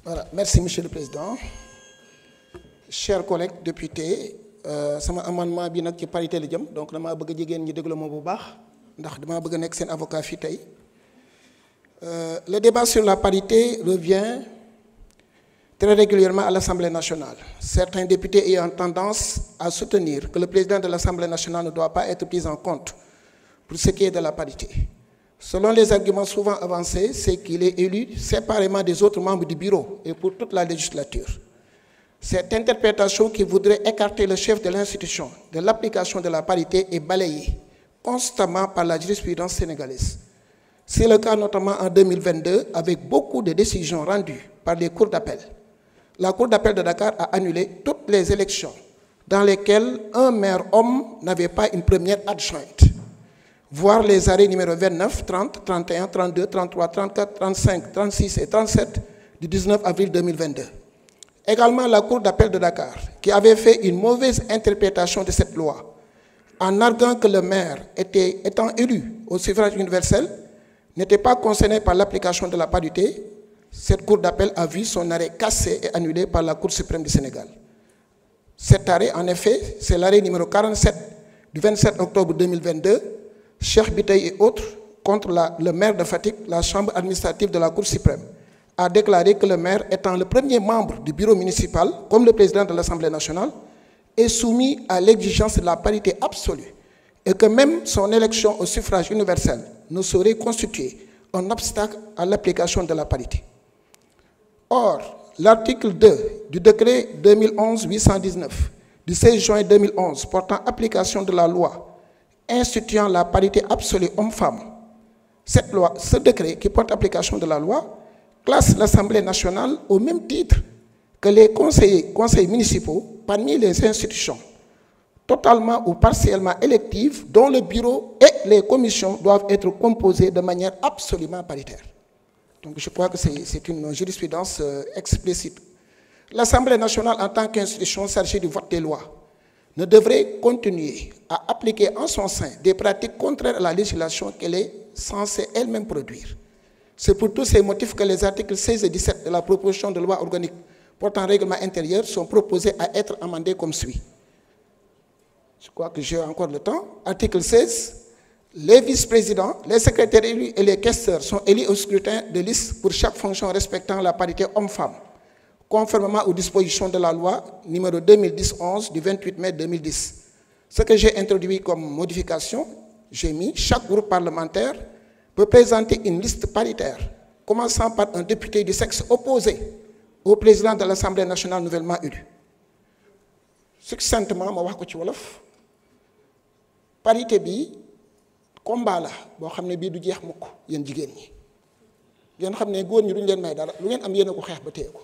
Voilà, merci Monsieur le Président. Chers collègues députés, sama amendement bi nag ci parité la jëm donc damaa bëgg jigéen ñi déglu ma bu baax ndax damaa bëgg nekk seen avocat fii tey. Le débat sur la parité revient très régulièrement à l'Assemblée nationale. Certains députés ayant tendance à soutenir que le président de l'Assemblée nationale ne doit pas être pris en compte pour ce qui est de la parité. Selon les arguments souvent avancés, c'est qu'il est élu séparément des autres membres du bureau et pour toute la législature. Cette interprétation qui voudrait écarter le chef de l'institution de l'application de la parité est balayée constamment par la jurisprudence sénégalaise. C'est le cas notamment en 2022 avec beaucoup de décisions rendues par les cours d'appel. La Cour d'appel de Dakar a annulé toutes les élections dans lesquelles un maire homme n'avait pas une première adjointe. Voir les arrêts numéro 29, 30, 31, 32, 33, 34, 35, 36 et 37 du 19 avril 2022. Également la Cour d'appel de Dakar, qui avait fait une mauvaise interprétation de cette loi, en arguant que le maire étant élu au suffrage universel, n'était pas concerné par l'application de la parité. Cette Cour d'appel a vu son arrêt cassé et annulé par la Cour suprême du Sénégal. Cet arrêt, en effet, c'est l'arrêt numéro 47 du 27 octobre 2022, Cheikh Biteye et autres, contre le maire de Fatick, la chambre administrative de la Cour suprême, a déclaré que le maire, étant le premier membre du bureau municipal, comme le président de l'Assemblée nationale, est soumis à l'exigence de la parité absolue et que même son élection au suffrage universel ne saurait constituer un obstacle à l'application de la parité. Or, l'article 2 du décret 2011-819 du 16 juin 2011 portant application de la loi instituant la parité absolue homme-femme, ce décret qui porte application de la loi classe l'Assemblée nationale au même titre que les conseils municipaux parmi les institutions totalement ou partiellement électives dont le bureau et les commissions doivent être composés de manière absolument paritaire. Donc je crois que c'est une jurisprudence explicite. L'Assemblée nationale en tant qu'institution chargée du vote des lois ne devrait continuer à appliquer en son sein des pratiques contraires à la législation qu'elle est censée elle-même produire. C'est pour tous ces motifs que les articles 16 et 17 de la proposition de loi organique portant règlement intérieur sont proposés à être amendés comme suit. Je crois que j'ai encore le temps. Article 16. Les vice-présidents, les secrétaires élus et les questeurs sont élus au scrutin de liste pour chaque fonction respectant la parité homme-femme, conformément aux dispositions de la loi numéro 2010-11 du 28 mai 2010. Ce que j'ai introduit comme modification, j'ai mis chaque groupe parlementaire peut présenter une liste paritaire, commençant par un député du sexe opposé au président de l'Assemblée nationale nouvellement élu. Succinctement, ma wax ko ci wolof parité bi combat la boo xam ne bii du jeex mukk yéen jigéen ñi ngeen xam ne góor ñi duñ leen may dara lu ngeen am yéen a ko xeex ba téye ko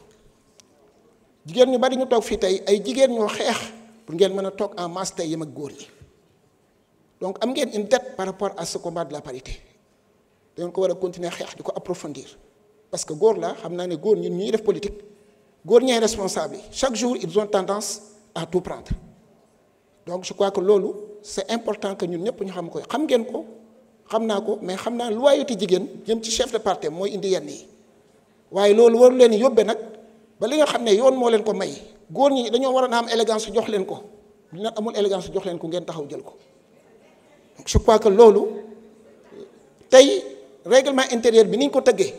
jigéen ñu bari ñu toog fii tey ay jigéen ñoo xeex pour ngeen mën a toog en masse tey yem ak góor ñi donc am ngeen une dette par rapport à ce combat de la parité dañ ko war a continuer xeex di ko approfondir parce que góor la xam naa ne góor ñi ñuy def politique góor ñooy responsable yi chaque jour ils ont tendance à tout prendre donc je crois que loolu c'est important que ñun ñëpp ñu xam ko xam ngeen ko xam naa ko mais xam naa loyauté jigéen jëm ci chef de parti mooy indi yenn yi waaye loolu waru leen yóbbee nag ba li nga xam ne yoon moo leen ko may góor ñi dañoo waroon a am élégance jox leen ko ñu nag amul élégance jox leen ko ngeen taxaw jël ko donc je crois que loolu tey règlement intérieur bi ni ñu ko tëggee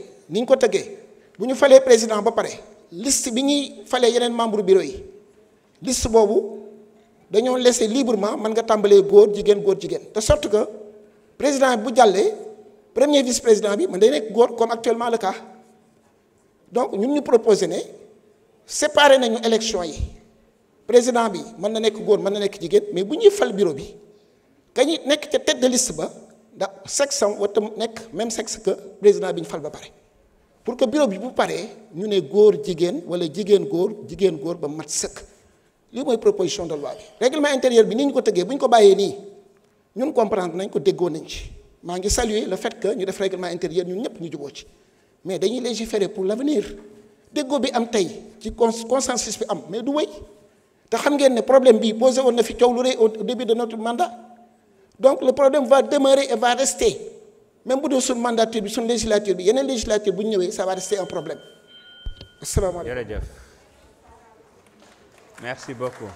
bu ñu falee président ba pare liste bi ñuy falee yeneen membre bureau yi liste boobu dañoo laisser librement mën nga tàmbalee góor jigéen de sorte que président bu jàllee premier vice président bi mën day nekk góor comme actuellement le cas donc ñun ñu proposé ne séparer nañu élection yi président bi mën na nekk góor mën na nekk jigéen mais bu ñuy fal bureau bi kañi nekk ca tête de liste ba ndax sexe am wata nekk même sexe que président bi ñu fal ba pare pour que bureau bi bu paree ñu ne góor jigéen wala jigéen góor ba mat sëkk lii mooy proposition de loi bi règlement intérieur bi ni ñu ko tëggee bu ñu ko bàyyee nii ñun comprendre nañ ko déggoo nañ ci maa ngi saluer le fait que ñu def règlement intérieur ñun ñëpp ñu juboo ci mais dañuy légiférer pour l'avenir déggoo bi am tey ci consensus bi am mais du wéy te xam ngeen ne problème bi posé woon na fi coow lu rëy au début de notre mandat donc le problème va demeurer et va rester même bu dee suñ mandature bi suñ législature bi yeneen législature bu ñu ñëwee ça va rester un problème asalaamaaleykum jërëjëf merci beaucoup.